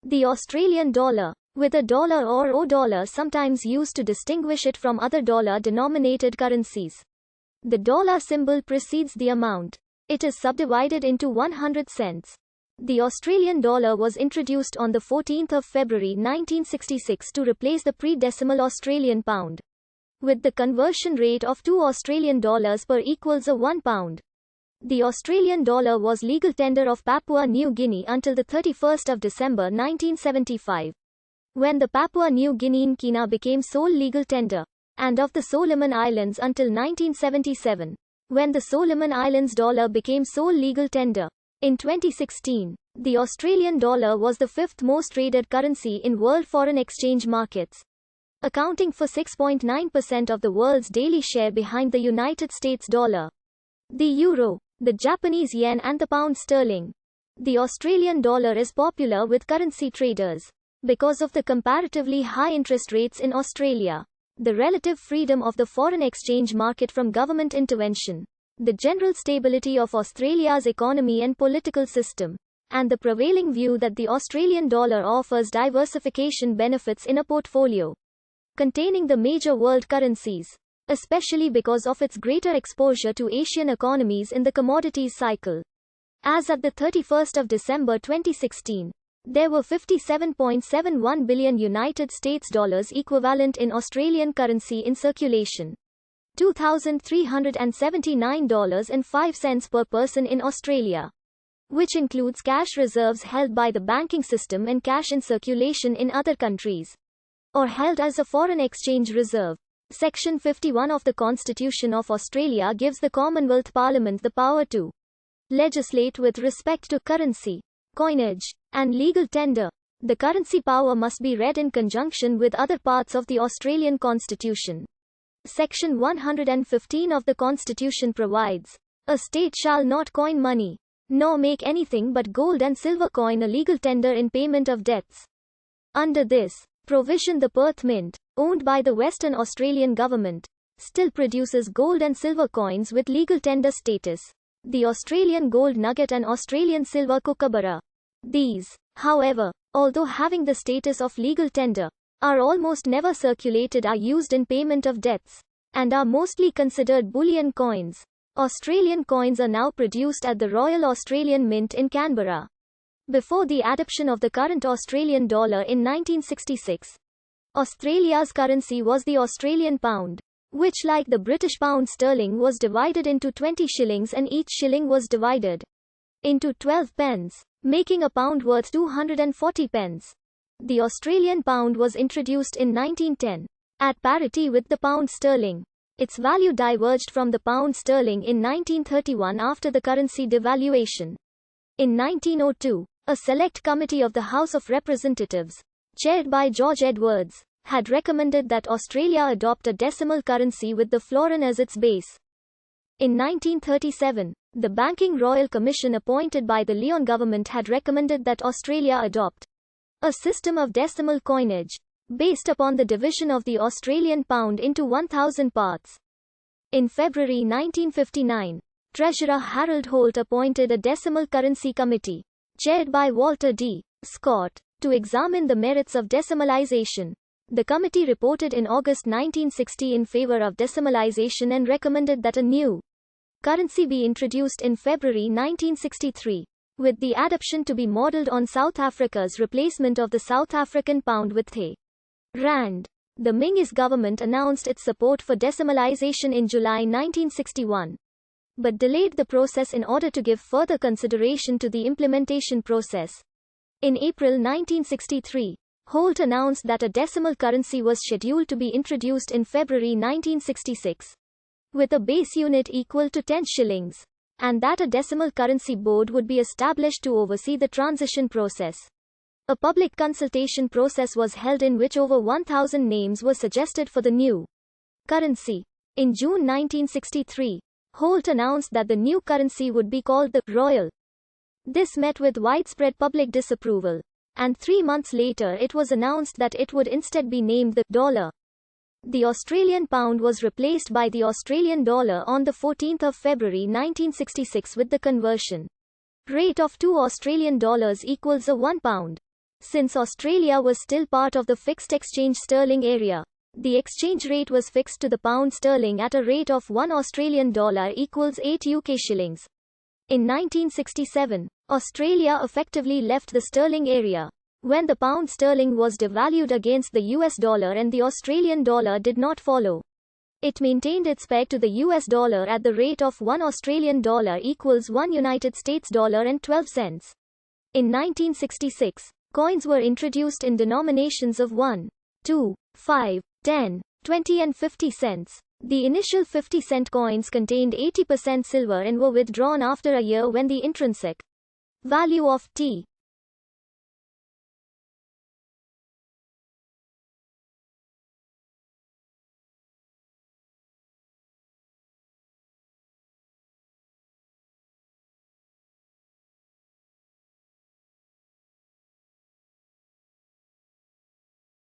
The Australian dollar, with a dollar or O-dollar sometimes used to distinguish it from other dollar-denominated currencies. The dollar symbol precedes the amount. It is subdivided into 100 cents. The Australian dollar was introduced on the 14th of February 1966 to replace the pre-decimal Australian pound, with the conversion rate of 2 Australian dollars per equals a 1 pound. The Australian dollar was legal tender of Papua New Guinea until the 31st of December 1975, when the Papua New Guinean kina became sole legal tender, and of the Solomon Islands until 1977, when the Solomon Islands dollar became sole legal tender. In 2016, the Australian dollar was the fifth most traded currency in world foreign exchange markets, accounting for 6.9% of the world's daily share behind the United States dollar, the euro, the Japanese yen and the pound sterling. The Australian dollar is popular with currency traders because of the comparatively high interest rates in Australia, the relative freedom of the foreign exchange market from government intervention, the general stability of Australia's economy and political system, and the prevailing view that the Australian dollar offers diversification benefits in a portfolio containing the major world currencies, especially because of its greater exposure to Asian economies in the commodities cycle. As at the 31st of December 2016, there were 57.71 billion United States dollars equivalent in Australian currency in circulation, $2,379.05 per person in Australia, which includes cash reserves held by the banking system and cash in circulation in other countries, or held as a foreign exchange reserve. Section 51 of the Constitution of Australia gives the Commonwealth Parliament the power to legislate with respect to currency, coinage, and legal tender. The currency power must be read in conjunction with other parts of the Australian Constitution. Section 115 of the Constitution provides, "A state shall not coin money, nor make anything but gold and silver coin a legal tender in payment of debts." Under this provision, the Perth Mint, owned by the Western Australian government, still produces gold and silver coins with legal tender status, the Australian gold nugget and Australian silver kookaburra. These, however, although having the status of legal tender, are almost never circulated, are used in payment of debts, and are mostly considered bullion coins. Australian coins are now produced at the Royal Australian Mint in Canberra. Before the adoption of the current Australian dollar in 1966, Australia's currency was the Australian pound, which, like the British pound sterling, was divided into 20 shillings and each shilling was divided into 12 pence, making a pound worth 240 pence. The Australian pound was introduced in 1910, at parity with the pound sterling. Its value diverged from the pound sterling in 1931 after the currency devaluation. In 1902, a select committee of the House of Representatives, chaired by George Edwards, had recommended that Australia adopt a decimal currency with the florin as its base. In 1937, the Banking Royal Commission appointed by the Leon government had recommended that Australia adopt a system of decimal coinage, based upon the division of the Australian pound into 1,000 parts. In February 1959, Treasurer Harold Holt appointed a decimal currency committee, chaired by Walter D. Scott, to examine the merits of decimalisation. The committee reported in August 1960 in favour of decimalisation and recommended that a new currency be introduced in February 1963, with the adoption to be modelled on South Africa's replacement of the South African pound with the rand. The Ming's government announced its support for decimalisation in July 1961, but delayed the process in order to give further consideration to the implementation process. In April 1963, Holt announced that a decimal currency was scheduled to be introduced in February 1966, with a base unit equal to 10 shillings, and that a decimal currency board would be established to oversee the transition process. A public consultation process was held in which over 1,000 names were suggested for the new currency. In June 1963, Holt announced that the new currency would be called the Royal. This met with widespread public disapproval, and 3 months later it was announced that it would instead be named the dollar. The Australian pound was replaced by the Australian dollar on the 14th of February 1966 with the conversion rate of 2 Australian dollars equals a 1 pound. Since Australia was still part of the fixed exchange sterling area, the exchange rate was fixed to the pound sterling at a rate of $1 equals 8 UK shillings. In 1967, Australia effectively left the sterling area, when the pound sterling was devalued against the US dollar and the Australian dollar did not follow. It maintained its peg to the US dollar at the rate of $1 equals $1 and 12 cents. In 1966, coins were introduced in denominations of 1, 2, 5, 10, 20 and 50 cents. The initial 50-cent coins contained 80% silver and were withdrawn after a year when the intrinsic value of T